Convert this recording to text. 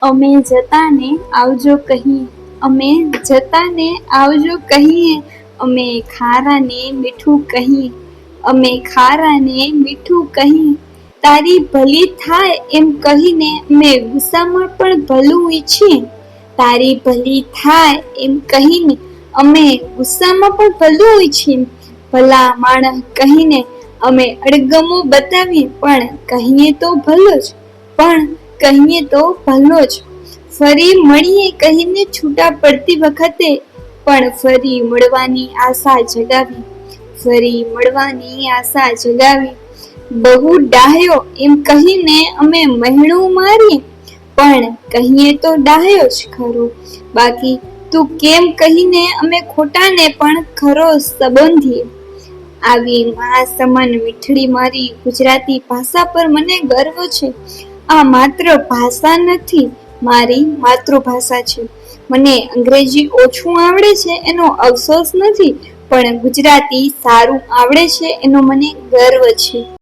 અમે જતાને આવજો કહીએ, અમે જતાને આવજો કહીએ, અમે ખારાને મીઠું કહીએ, અમે ખારાને મીઠું કહીએ, તારી ભલી થાય એમ કહીને અમે ગુસ્સામાં પણ ભલું ઈચ્છીએ, તારી ભલી થાય એમ કહીને અમે ગુસ્સામાં પણ ભલું ઈચ્છીએ, ભલા માણસ કહીને અમે અણગમો બતાવીએ, પણ કહીએ તો ભલો જ, પણ કહીએ તો ભલો જ, ફરી મળીએ કહીને છૂટા પડતી વખતે પણ ફરી મળવાની આશા જગાવી, ફરી મળવાની આશા જગાવી, બહુ ડાહ્યો એમ કહીને અમે મહેણું મારીએ, પણ કહીએ તો ડાહ્યો જ ખરો, બાકી તું કેમ કહીને અમે ખોટાને પણ ખરો સંબોધીએ. આવી મા સમાન મીઠડી મારી ગુજરાતી ભાષા પર મને ગર્વ છે. આ માત્ર ભાષા નથી, મારી માતૃભાષા છે. મને અંગ્રેજી ઓછું આવડે છે એનો અફસોસ નથી, પણ ગુજરાતી સારું આવડે છે એનો મને ગર્વ છે.